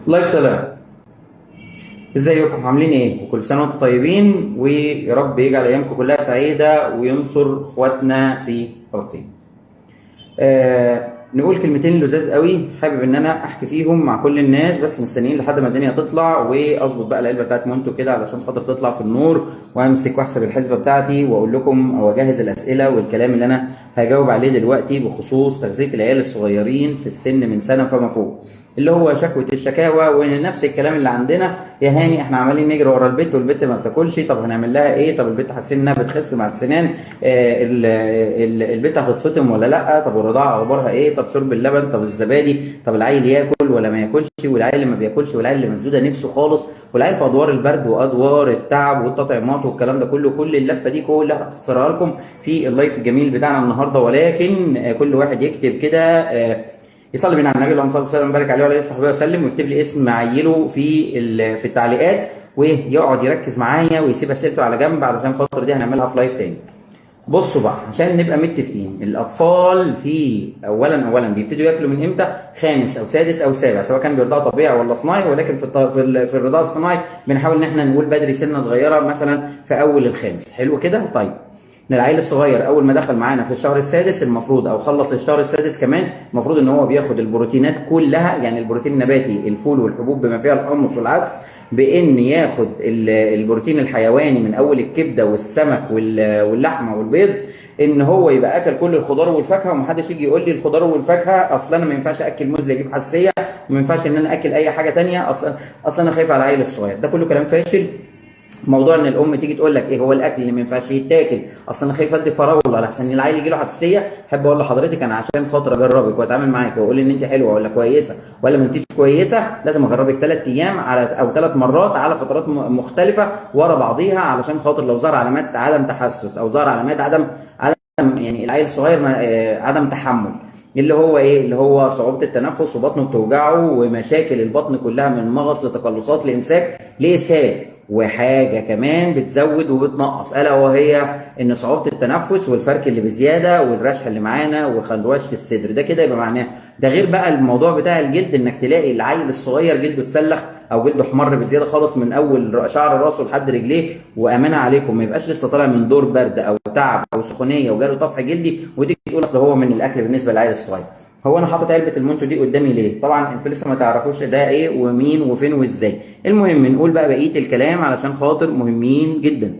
لايف طلع. ازيكم عاملين ايه؟ وكل سنه وانتم طيبين، ويا رب يجعل ايامكم كلها سعيده وينصر اخواتنا في فلسطين. نقول كلمتين لذاذ قوي حابب ان انا احكي فيهم مع كل الناس، بس مستنيين لحد ما الدنيا تطلع واظبط بقى العلبه بتاعت مونتو كده علشان خاطر تطلع في النور، وامسك واحسب الحسبه بتاعتي واقول لكم او اجهز الاسئله والكلام اللي انا هجاوب عليه دلوقتي بخصوص تغذيه العيال الصغيرين في السن من سنه فما فوق، اللي هو شكوى الشكاوى ونفس الكلام اللي عندنا. يا هاني احنا عمالين نجري ورا البت والبت ما بتاكلش، طب هنعمل لها ايه؟ طب البت حاسين انها بتخس مع السنان، البت هتتفطم ولا لا؟ طب الرضاعه اخبارها ايه؟ طب شرب اللبن، طب الزبادي، طب العيل ياكل ولا ما ياكلش، والعيل اللي ما بياكلش، والعيل اللي مسدوده نفسه خالص، والعيل في ادوار البرد وادوار التعب والتطعيمات والكلام ده كله. كل اللفه دي كلها هخسرها لكم في اللايف الجميل بتاعنا النهارده، ولكن كل واحد يكتب كده يصلي بينا على النبي اللهم صل وسلم وبارك عليه وعلى اله وصحبه وسلم، ويكتب لي اسم عيله في التعليقات، ويقعد يركز معايا ويسيب اسئلته على جنب علشان خاطر دي هنعملها في لايف تاني. بصوا بقى عشان نبقى متفقين، الاطفال في اولا بيبتدوا ياكلوا من امتى؟ خامس او سادس او سابع، سواء كان بيرضعوا طبيعي ولا صناعي، ولكن في الرضاعه الصناعي بنحاول ان احنا نقول بدري سنه صغيره، مثلا في اول الخامس. حلو كده؟ طيب العيل الصغير اول ما دخل معانا في الشهر السادس المفروض، او خلص الشهر السادس كمان، المفروض ان هو بياخد البروتينات كلها، يعني البروتين النباتي، الفول والحبوب بما فيها الحمص والعدس، بان ياخد البروتين الحيواني من اول الكبده والسمك واللحمه والبيض، ان هو يبقى اكل كل الخضار والفاكهه. ومحدش يجي يقول لي الخضار والفاكهه اصلا انا ما ينفعش اكل موز يجيب حساسيه، وما ينفعش ان انا اكل اي حاجه ثانيه، اصلا انا خايف على العيل الصغير. ده كله كلام فاشل. موضوع ان الام تيجي تقول لك ايه هو الاكل اللي ما ينفعش يتاكل، اصل انا خايف ادي فراوله لحسن العيل يجي له حساسيه، احب اقول لحضرتك انا عشان خاطر اجربك واتعامل معاك واقول ان انت حلوه ولا كويسه ولا ما انتيش كويسه، لازم اجربك 3 ايام على او 3 مرات على فترات مختلفه ورا بعضيها، علشان خاطر لو ظهر علامات عدم تحسس او ظهر علامات عدم يعني العيل الصغير عدم تحمل، اللي هو ايه؟ اللي هو صعوبه التنفس وبطنه بتوجعه ومشاكل البطن كلها من مغص لتقلصات لامساك لاسهال، وحاجه كمان بتزود وبتنقص الا وهي ان صعوبه التنفس والفرك اللي بزياده والرشح اللي معانا وخندوش في الصدر. ده كده يبقى معناه ده. غير بقى الموضوع بتاع الجلد، انك تلاقي العيل الصغير جلده اتسلخ او جلده احمر بزياده خالص من اول شعر راسه لحد رجليه، وامانه عليكم ما يبقاش لسه طالع من دور برد او تعب او سخونيه وجاله طفح جلدي ودي تقول اصل هو من الاكل بالنسبه للعيل الصغير. هو انا حاطط علبه المونتو دي قدامي ليه؟ طبعا انتوا لسه ما تعرفوش ده ايه ومين وفين وازاي. المهم نقول بقى بقيه الكلام علشان خاطر مهمين جدا.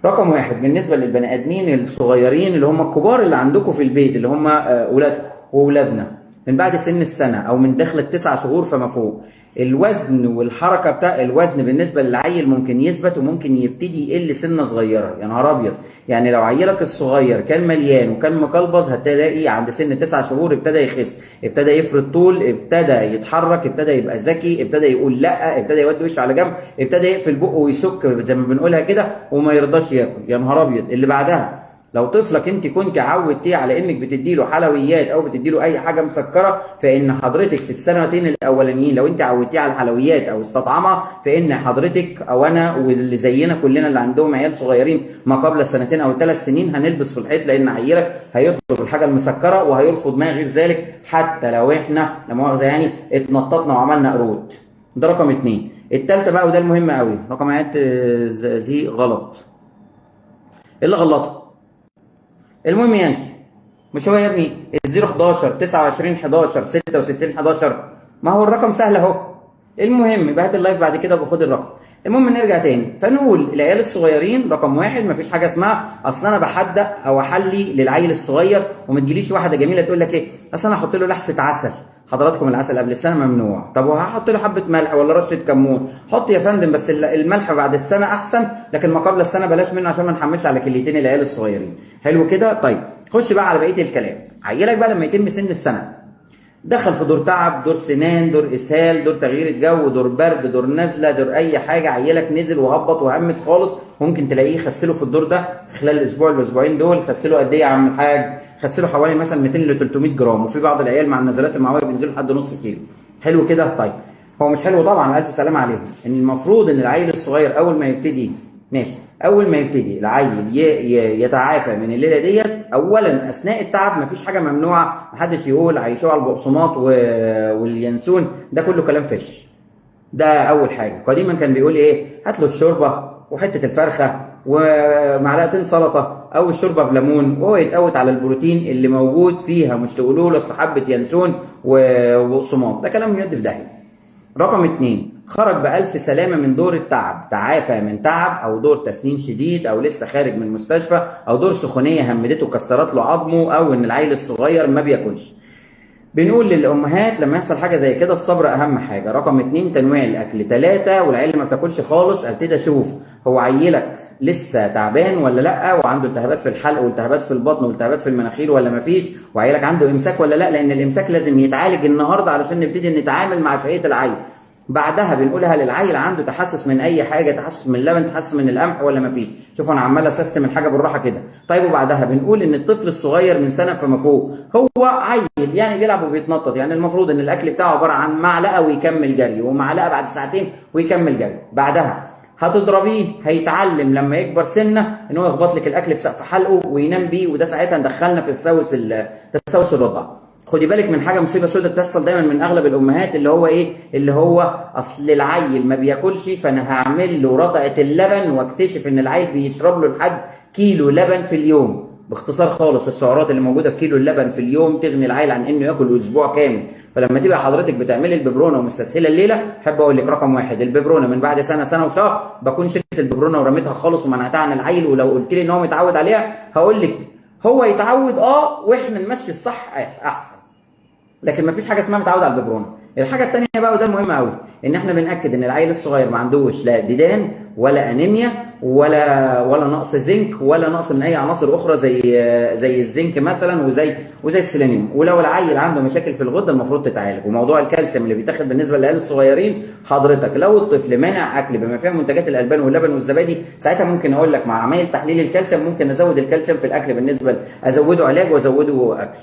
رقم واحد، بالنسبه للبني ادمين الصغيرين اللي هم الكبار اللي عندكم في البيت، اللي هم اولادكم واولادنا من بعد سن السنه او من دخل ال9 شهور فما فوق، الوزن والحركه بتاع الوزن بالنسبه للعيل ممكن يثبت وممكن يبتدي يقل سنه صغيره. يا نهار ابيض! يعني لو عيلك الصغير كان مليان وكان مقلبظ هتلاقي عند سن 9 شهور ابتدى يخس، ابتدى يفرد طول، ابتدى يتحرك، ابتدى يبقى ذكي، ابتدى يقول لا، ابتدى يودي وشه على جنب، ابتدى يقفل بقه ويسك زي ما بنقولها كده وما يرضاش ياكل. يا نهار ابيض! اللي بعدها، لو طفلك انت كنت عودتيه على انك بتديله حلويات او بتديله اي حاجه مسكره، فان حضرتك في السنتين الاولانيين لو انت عودتيه على الحلويات او استطعمها، فان حضرتك او انا واللي زينا كلنا اللي عندهم عيال صغيرين ما قبل السنتين او ال3 سنين هنلبس في الحيط، لان عيالك هيطلب الحاجه المسكره وهيرفض ما غير ذلك، حتى لو احنا لا مؤاخذه يعني اتنططنا وعملنا قرود. ده رقم 2. الثالثه بقى وده المهم قوي، رقم عيات زي غلط. ايه اللي غلطه؟ المهم يعني مش هو يا ابني ال 011 29 11 66 11؟ ما هو الرقم سهل اهو. المهم يبقى هات اللايف بعد كده وخد الرقم. المهم نرجع تاني فنقول العيال الصغيرين رقم واحد، مفيش حاجه اسمها اصل انا بحدق او احلي للعيل الصغير، وما تجيليش واحده جميله تقول لك ايه اصل انا احط له لحسه عسل. حضراتكم العسل قبل السنه ممنوع، طب وهحط له حبه ملح ولا رشه كمون؟ حط يا فندم، بس الملح بعد السنه احسن، لكن ما قبل السنه بلاش منه عشان ما نحملش على كليتين العيال الصغيرين. حلو كده؟ طيب خش بقى على بقيه الكلام. عيالك بقى لما يتم سن السنه دخل في دور تعب، دور سنان، دور اسهال، دور تغيير جو، دور برد، دور نزله، دور اي حاجه، عيالك نزل وهبط وهمت خالص، ممكن تلاقيه خسله في الدور ده في خلال الاسبوع الاسبوعين دول. خسله قد ايه يا عم الحاج؟ خسله حوالي مثلا 200 ل 300 جرام، وفي بعض العيال مع النزلات المعويه بينزلوا لحد نص كيلو. حلو كده؟ طيب هو مش حلو طبعا، الف سلامه عليهم. ان المفروض ان العيل الصغير اول ما يبتدي ماشي اول ما يبتدي العيل يتعافى من الليله ديت، اولا اثناء التعب مفيش حاجه ممنوعه، محدش يقول عيشوه على البقسماط واليانسون، ده كله كلام فش. ده اول حاجه. قديما كان بيقول ايه؟ هات له الشوربه وحته الفرخه ومعلقتين سلطه او الشوربه بليمون، وهو يتقوت على البروتين اللي موجود فيها، مش تقولوا له اصل حبه ينسون وبقسماط، ده كلام يودي في داهيه. رقم 2، خرج بألف سلامة من دور التعب، تعافى من تعب أو دور تسنين شديد أو لسه خارج من مستشفى أو دور سخونية همدته كسرت له عظمه أو إن العيل الصغير ما بياكلش. بنقول للأمهات لما يحصل حاجة زي كده الصبر أهم حاجة. رقم 2، تنويع الأكل. 3، والعيل ما بتاكلش خالص، ابتدي أشوف هو عيلك لسه تعبان ولا لأ، وعنده التهابات في الحلق والتهابات في البطن والتهابات في المناخير ولا مفيش، وعيلك عنده إمساك ولا لأ، لأن الإمساك لازم يتعالج النهاردة علشان نبتدي نتعامل مع شهية العيل. بعدها بنقول هل العيل عنده تحسس من اي حاجه، تحسس من اللبن، تحسس من القمح ولا ما فيش. شوفوا انا عمال اسستم الحاجه بالراحه كده. طيب وبعدها بنقول ان الطفل الصغير من سنه فما فوق هو عيل يعني بيلعب وبيتنطط، يعني المفروض ان الاكل بتاعه عباره عن معلقه ويكمل جري، ومعلقه بعد ساعتين ويكمل جري. بعدها هتضربيه، هيتعلم لما يكبر سنه ان هو يخبط لك الاكل في سقف حلقه وينام بيه، وده ساعتها ندخلنا في تسوس الرضع. خدي بالك من حاجه مصيبه سودة بتحصل دايما من اغلب الامهات، اللي هو ايه؟ اللي هو اصل العيل ما بياكلش فانا هعمل له رضعه اللبن، واكتشف ان العيل بيشرب له لحد كيلو لبن في اليوم. باختصار خالص السعرات اللي موجوده في كيلو اللبن في اليوم تغني العيل عن انه ياكل اسبوع كامل. فلما تبقى حضرتك بتعملي الببرونه ومستسهله الليله، احب اقول لك رقم 1، الببرونه من بعد سنه وشهر بكون شلت الببرونه ورميتها خالص ومنعتها عن العيل. ولو قلت لي ان هو متعود عليها هقول لك هو يتعود واحنا نمشي الصح احسن، لكن مفيش حاجه اسمها متعود على الببرونه. الحاجه الثانيه بقى وده المهم قوي، ان احنا بناكد ان العيل الصغير ما عندوش لا ديدان ولا انيميا ولا نقص زنك ولا نقص من اي عناصر اخرى زي الزنك مثلا وزي السيلينيوم. ولو العيل عنده مشاكل في الغده المفروض تتعالج. وموضوع الكالسيوم اللي بيتاخد بالنسبه للعيال الصغيرين، حضرتك لو الطفل مانع اكل بما فيها منتجات الالبان واللبن والزبادي، ساعتها ممكن اقول لك مع عمليه تحليل الكالسيوم ممكن نزود الكالسيوم في الاكل، بالنسبه ازوده علاج وازوده اكل.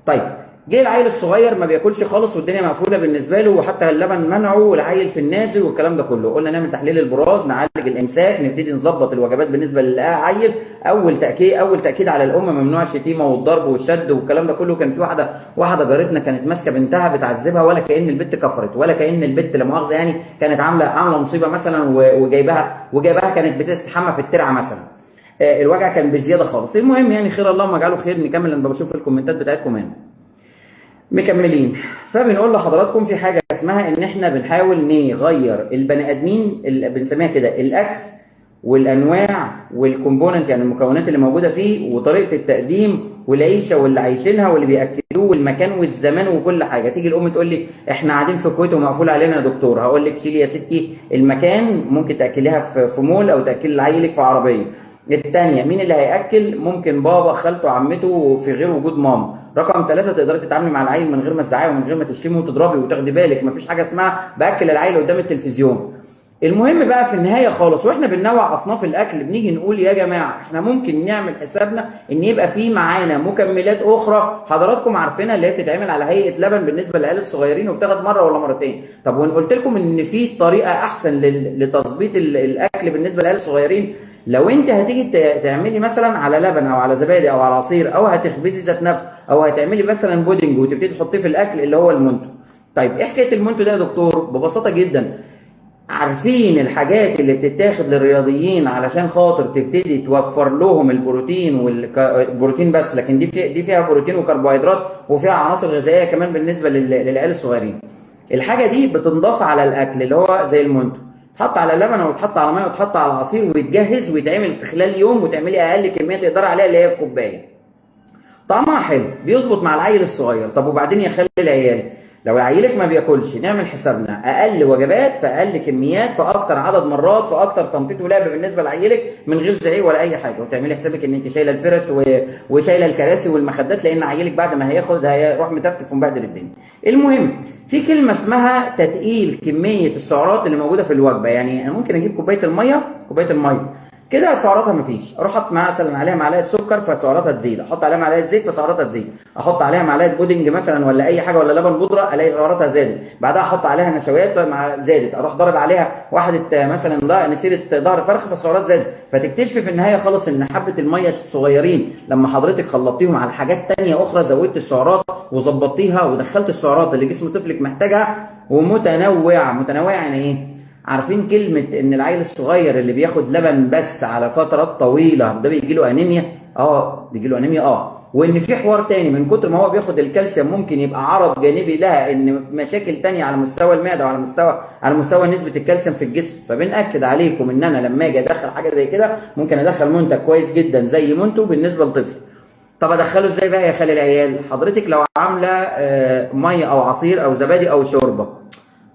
طيب جه العيل الصغير ما بياكلش خالص والدنيا مقفوله بالنسبه له، وحتى اللبن منعه والعيل في النازل والكلام ده كله، قلنا نعمل تحليل البراز، نعالج الامساك، نبتدي نظبط الوجبات بالنسبه للعيل. اول تاكيد على الام، ممنوع الشتيمه والضرب والشد والكلام ده كله. كان في واحده جارتنا كانت ماسكه بنتها بتعذبها، ولا كأن البت كفرت، ولا كأن البت لا مؤاخذه يعني كانت عامله مصيبه مثلا، وجايباها كانت بتستحمى في الترعه مثلا. الوجع كان بزياده خالص. المهم يعني خير اللهم اجعله خير. نكمل، انا بشوف الكومنتات بتاعتكم هنا مكملين. فبنقول لحضراتكم في حاجه اسمها ان احنا بنحاول نغير البني ادمين اللي بنسميها كده الاكل والانواع والكومبوننت، يعني المكونات اللي موجوده فيه وطريقه التقديم والعيشه واللي عايشينها واللي بياكلوه والمكان والزمان وكل حاجه. تيجي الام تقول لي احنا قاعدين في الكويت ومقفول علينا يا دكتور، هقول لك شيلي يا ستي المكان، ممكن تاكليها في مول او تاكلي عيلك في عربيه. الثانيه مين اللي هياكل؟ ممكن بابا، خالته، عمته، في غير وجود ماما. رقم 3 تقدري تتعاملي مع العيل من غير ما تزعقي ومن غير ما تشتمي وتضربي وتاخدي بالك، مفيش حاجه اسمها باكل العيل قدام التلفزيون. المهم بقى في النهايه خالص واحنا بننوع اصناف الاكل بنيجي نقول يا جماعه احنا ممكن نعمل حسابنا ان يبقى في معانا مكملات اخرى حضراتكم عارفينها، اللي هي بتتعمل على هيئه لبن بالنسبه للعيال الصغيرين وبتاخد مره ولا مرتين. طب وان قلت لكم ان في طريقه احسن لتظبيط الاكل بالنسبه للعيال الصغيرين، لو انت هتيجي تعملي مثلا على لبن او على زبادي او على عصير او هتخبزي ذات نفسه او هتعملي مثلا بودنج وتبتدي تحطيه في الاكل اللي هو المونتو. طيب ايه حكايه المونتو ده يا دكتور؟ ببساطه جدا، عارفين الحاجات اللي بتتاخد للرياضيين علشان خاطر تبتدي توفر لهم البروتين والبروتين بس، لكن دي فيها بروتين وكربوهيدرات وفيها عناصر غذائيه كمان بالنسبه للعيال الصغيرين. الحاجه دي بتنضاف على الاكل اللي هو زي المونتو، تحط على لبن وتحط على ميه وتحط على عصير ويتجهز ويتعمل في خلال يوم، وتعملي اقل كميه تقدر عليها اللي هي الكوبايه. طعمها حلو بيظبط مع العيل الصغير. طب وبعدين يا خلي العيال، لو عيلك ما بياكلش نعمل حسابنا اقل وجبات في اقل كميات في اكتر عدد مرات في اكتر تنطيط ولعب بالنسبه لعيلك من غير زعيق ولا اي حاجه، وتعملي حسابك ان انت شايله الفرش وشايله الكراسي والمخدات، لان عيلك بعد ما هياخد هيروح متفتف ومبهدل الدنيا. المهم في كلمه اسمها تثقيل كميه السعرات اللي موجوده في الوجبه. يعني انا ممكن اجيب كوبايه الميه كده سعراتها مفيش. اروح احط مثلا عليها معلقه سكر فسعراتها تزيد، احط عليها معلقه زيت فسعراتها تزيد، احط عليها معلقه بودنج مثلا ولا اي حاجه ولا لبن بودره الاقي سعراتها زادت، بعدها احط عليها نشويات زادت، اروح ضارب عليها واحده مثلا نسيره ظهر فرخ فالسعرات زادت. فتكتشفي في النهايه خالص ان حبه الميه الصغيرين لما حضرتك خلطتيهم على حاجات ثانيه اخرى زودت السعرات وظبطتيها ودخلت السعرات اللي جسم طفلك محتاجها. ومتنوعه يعني ايه؟ عارفين كلمة إن العيل الصغير اللي بياخد لبن بس على فترات طويلة ده بيجي له أنيميا؟ بيجي له أنيميا. وإن في حوار تاني من كتر ما هو بياخد الكالسيوم ممكن يبقى عرض جانبي لها إن مشاكل تانية على مستوى المعدة وعلى مستوى نسبة الكالسيوم في الجسم. فبنأكد عليكم إن أنا لما أجي أدخل حاجة زي كده ممكن أدخل منتج كويس جدا زي منتو بالنسبة لطفل. طب أدخله إزاي بقى يا خالي العيال؟ حضرتك لو عاملة مية أو عصير أو زبادي أو شوربة،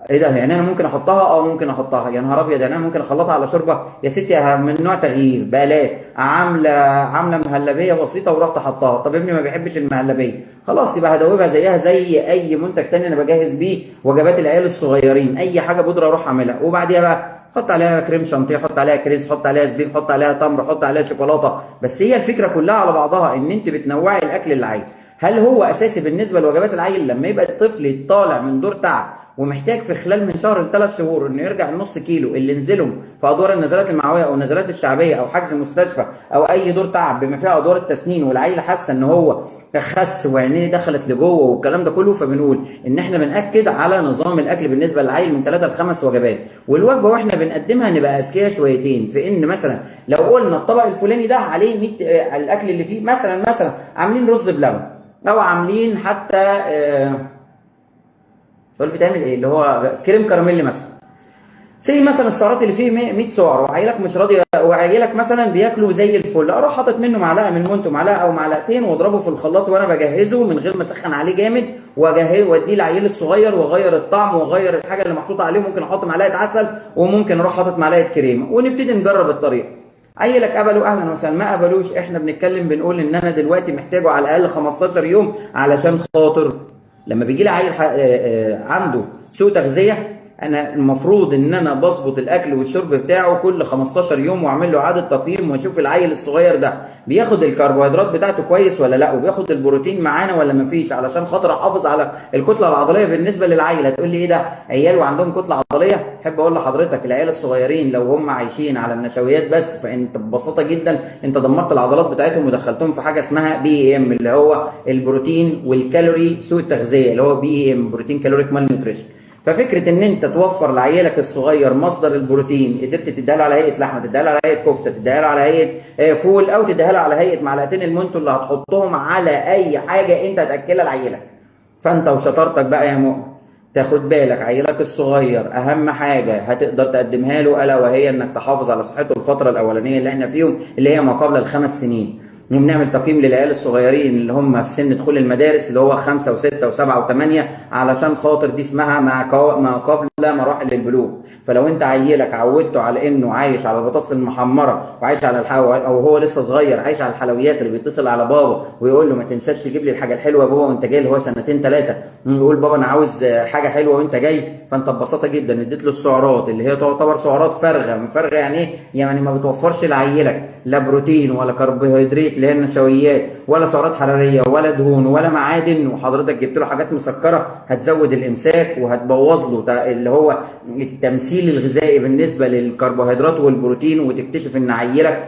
ايه ده؟ يعني انا ممكن احطها؟ ممكن احطها. يا نهار ابيض، يعني انا ممكن اخلطها على شوربه؟ يا ستي من نوع تغيير بلاش. عامله مهلبيه بسيطه ورحت حطها. طب ابني ما بيحبش المهلبيه، خلاص يبقى هدوبها زيها زي اي منتج تاني انا بجهز بيه وجبات العيال الصغيرين. اي حاجه بودره اروح اعملها، وبعديها بقى حط عليها كريم شانتيه، حط عليها كريز، حط عليها زبيب، حط عليها تمر، حط عليها شوكولاته. بس هي الفكره كلها على بعضها ان انت بتنوعي الاكل للعيل. هل هو اساسي بالنسبه لوجبات العيل لما يبقى الطفل طالع من دور تعب ومحتاج في خلال من شهر ل3 شهور انه يرجع النص كيلو اللي نزلهم في ادوار النزلات المعويه او النزلات الشعبيه او حجز مستشفى او اي دور تعب بما فيها ادوار التسنين، والعيل حاسه ان هو خس وعينيه دخلت لجوه والكلام ده كله؟ فبنقول ان احنا بناكد على نظام الاكل بالنسبه للعيل من 3 ل5 وجبات، والوجبه واحنا بنقدمها نبقى اذكياء شويتين في ان مثلا لو قلنا الطبق الفلاني ده عليه 100 الاكل اللي فيه مثلا عاملين رز بلبن او عاملين حتى سؤال بتعمل ايه اللي هو كريم كراميل مثلا، مثلا السعرات اللي فيه 100 سعر وعيلك مش راضي وعيلك مثلا بياكلوا زي الفل، اروح حاطط منه معلقه من منتو، معلقه او معلقتين، واضربه في الخلاط وانا بجهزه من غير ما اسخن عليه جامد، واجهزه واديه للعيل الصغير واغير الطعم واغير الحاجه اللي محطوطه عليه. ممكن احط معلقه عسل وممكن اروح حاطط معلقه كريمه ونبتدي نجرب الطريقه. عيلك قبلوا اهلا وسهلا، ما قبلوش احنا بنتكلم بنقول ان انا دلوقتي محتاجه على الاقل 15 يوم علشان خاطر لما بيجي لي عيل عنده سوء تغذيه انا المفروض ان انا بظبط الاكل والشرب بتاعه كل 15 يوم واعمل له اعاده تقييم واشوف العيل الصغير ده بياخد الكربوهيدرات بتاعته كويس ولا لا، وبياخد البروتين معانا ولا مفيش، علشان خاطر احافظ على الكتله العضليه بالنسبه للعيل. هتقول لي ايه ده عيال وعندهم كتله عضليه؟ احب اقول لحضرتك العيال الصغيرين لو هم عايشين على النشويات بس فانت ببساطه جدا انت دمرت العضلات بتاعتهم ودخلتهم في حاجه اسمها BEM اللي هو البروتين والكالوري سوء التغذيه اللي هو BEM بروتين كالوريك مال نيوتريشن. ففكره ان انت توفر لعيالك الصغير مصدر البروتين، قدرت تديها له على هيئه لحمه، تديها له على هيئه كفته، تديها له على هيئه فول، او تديها له على هيئه معلقتين المنتو اللي هتحطهم على اي حاجه انت هتاكلها لعيالك. فانت وشطارتك بقى يا مؤمن تاخد بالك عيالك الصغير اهم حاجه هتقدر تقدمها له الا وهي انك تحافظ على صحته الفتره الاولانيه اللي احنا فيهم اللي هي ما قبل ال5 سنين. وبنعمل تقييم للعيال الصغيرين اللي هم في سن دخول المدارس اللي هو 5 و6 و7 و8 علشان خاطر دي اسمها ما قبل مراحل البلوغ. فلو انت عيلك عودته على انه عايش على البطاطس المحمره وعايش على او هو لسه صغير عايش على الحلويات اللي بيتصل على بابا ويقول له ما تنساش تجيب لي الحاجه الحلوه يا بابا وانت جاي، اللي هو 2 3 يقول بابا انا عاوز حاجه حلوه وانت جاي، فانت ببساطه جدا اديت له السعرات اللي هي تعتبر سعرات فارغه. يعني ايه؟ يعني ما بتوفرش لعيلك لا بروتين ولا كربوهيدرات اللي هي النشويات ولا سعرات حراريه ولا دهون ولا معادن، وحضرتك جبت له حاجات مسكره هتزود الامساك وهتبوظ له اللي هو التمثيل الغذائي بالنسبه للكربوهيدرات والبروتين، وتكتشف ان عيلك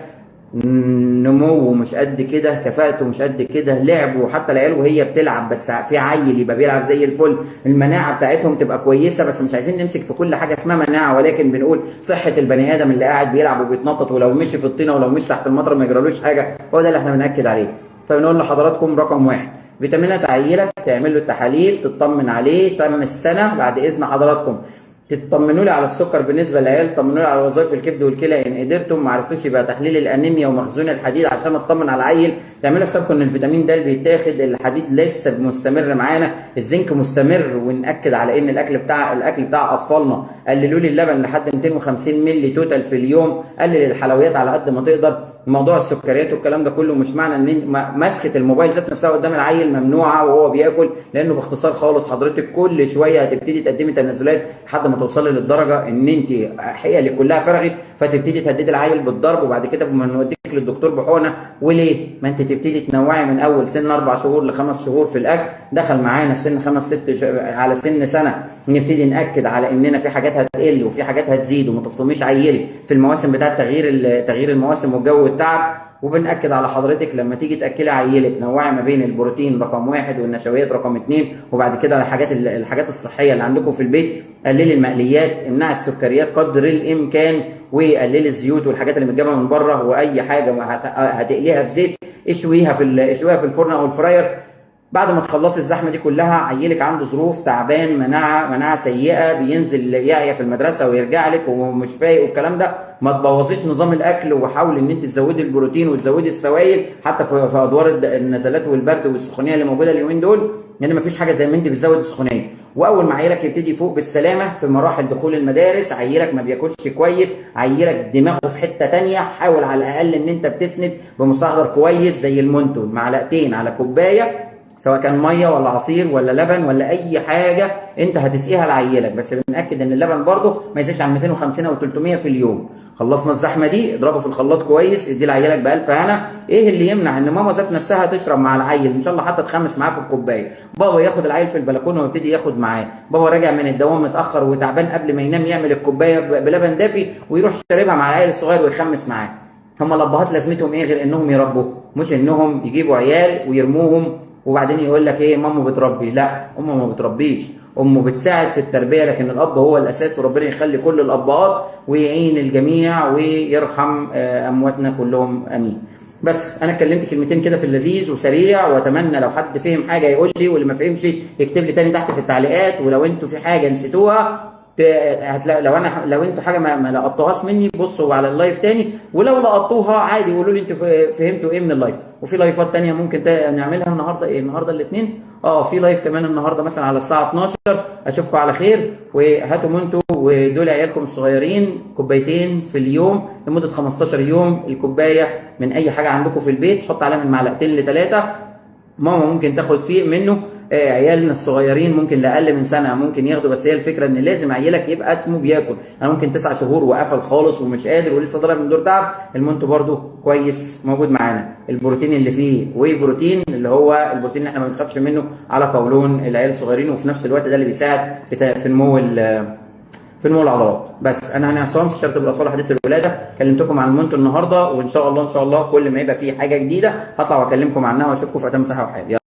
نموه مش قد كده، كفاءته مش قد كده، لعب وحتى العيال وهي بتلعب بس في عيل يبقى بيلعب زي الفل، المناعه بتاعتهم تبقى كويسه. بس مش عايزين نمسك في كل حاجه اسمها مناعه، ولكن بنقول صحه البني ادم اللي قاعد بيلعب وبيتنطط ولو مشي في الطينه ولو مشي تحت المطر ما يجرالوش حاجه، هو ده اللي احنا بناكد عليه. فبنقول لحضراتكم رقم 1 فيتامينات عيلك، تعمل له التحاليل تطمن عليه تم السنه بعد اذن حضراتكم، تطمنوا لي على السكر بالنسبه للعيال، طمنوا لي على وظائف الكبد والكلى ان قدرتم، ما عرفتوش يبقى تحليل الانيميا ومخزون الحديد عشان اطمن على العيل، تعملوا حسابكم ان الفيتامين د بيتاخد، الحديد لسه مستمر معانا، الزنك مستمر، ونأكد على ان الاكل بتاع اطفالنا قللوا لي اللبن لحد 250 مللي توتال في اليوم، قلل الحلويات على قد ما تقدر، موضوع السكريات والكلام ده كله مش معنى ان مسكه الموبايل ذات نفسها قدام العيل ممنوعه وهو بياكل، لانه باختصار خالص حضرتك كل شويه هتبتدي تقدمي تنازلات لحد ما ما توصلي للدرجه ان انت حيلك كلها فرغت، فتبتدي تهددي العيل بالضرب، وبعد كده بما نوديك للدكتور بحقنه. وليه؟ ما انت تبتدي تنوعي من اول سن 4 شهور ل5 شهور في الاكل، دخل معانا في سن 5 6 على سن سنه نبتدي ناكد على اننا في حاجات هتقل وفي حاجات هتزيد، وما تفطميش عيلي في المواسم بتاعه تغيير المواسم والجو والتعب. وبنأكد على حضرتك لما تيجي تأكلي عيلك نوعي ما بين البروتين رقم 1 والنشويات رقم 2، وبعد كده الحاجات الصحية اللي عندكم في البيت. قللي المقليات، امنعي السكريات قدر الإمكان، وقللي الزيوت والحاجات اللي متجابة من بره، وأي حاجة هتقليها في زيت اشويها في الفرن أو الفراير. بعد ما تخلصي الزحمه دي كلها، عيلك عنده ظروف، تعبان، مناعه سيئه، بينزل يعيا في المدرسه ويرجع لك ومش فايق والكلام ده، ما تبوظيش نظام الاكل، وحاولي ان انت تزودي البروتين وتزودي السوائل حتى في ادوار النزلات والبرد والسخونيه اللي موجوده اليومين دول، يعني ما فيش حاجه زي ما انت بتزود السخونيه. واول ما عيلك يبتدي يفوق بالسلامه في مراحل دخول المدارس، عيلك ما بياكلش كويس، عيلك دماغه في حته ثانيه، حاول على الاقل ان انت بتسند بمستحضر كويس زي المونتو، معلقتين على كوبايه، سواء كان ميه ولا عصير ولا لبن ولا اي حاجه انت هتسقيها لعيالك، بس بنأكد ان اللبن برضه ما يزيدش عن 250 او 300 في اليوم. خلصنا الزحمه دي، اضربه في الخلاط كويس، ادي لعيالك بألف هنا. ايه اللي يمنع ان ماما ذات نفسها تشرب مع العيل، ان شاء الله حتى تخمس معاه في الكوبايه، بابا ياخد العيل في البلكونه ويبتدي ياخد معاه، بابا راجع من الدوام متاخر وتعبان قبل ما ينام يعمل الكوبايه بلبن دافي ويروح شاربها مع العيل الصغير ويخمس معاه. هم الابهات لازمتهم ايه غير انهم يربوا، مش انهم يجيبوا عيال ويرموهم وبعدين يقول لك ايه ماما بتربي. لا، امه ما بتربيش، امه بتساعد في التربيه، لكن الاب هو الاساس، وربنا يخلي كل الابهات ويعين الجميع ويرحم امواتنا كلهم، امين. بس انا اتكلمت كلمتين كده في اللذيذ وسريع، واتمنى لو حد فهم حاجه يقول لي، واللي ما فهمش يكتب لي تاني تحت في التعليقات. ولو انتوا في حاجه نسيتوها هتلاقي، لو انتوا حاجه ما لقطتوهاش مني بصوا على اللايف تاني، ولو لقطوها عادي قولوا لي انتوا فهمتوا ايه من اللايف. وفي لايفات تانيه ممكن نعملها النهارده، النهارده الاثنين، في لايف كمان النهارده مثلا على الساعه 12. اشوفكم على خير، وهاتوا منتوا ودول عيالكم الصغيرين كوبايتين في اليوم لمده 15 يوم. الكوبايه من اي حاجه عندكم في البيت، حط عليها من معلقتين ل3. ماما ممكن تاخد فيه منه، عيالنا الصغيرين ممكن لاقل من سنه ممكن ياخدوا، بس هي الفكره ان لازم عيالك يبقى اسمه بياكل. انا ممكن 9 شهور وقفل خالص ومش قادر ولسه طالع من دور تعب، المونتو برده كويس موجود معانا. البروتين اللي فيه واي بروتين، اللي هو البروتين اللي احنا ما بنخافش منه على قولون العيال الصغيرين، وفي نفس الوقت ده اللي بيساعد في نمو العضلات. بس انا هاني عصام، استشاره الاطفال وحديث الولاده، كلمتكم عن المونتو النهارده، وان شاء الله كل ما يبقى فيه حاجه جديده هطلع واكلمكم عنها، واشوفكم في اتم صحه وحال.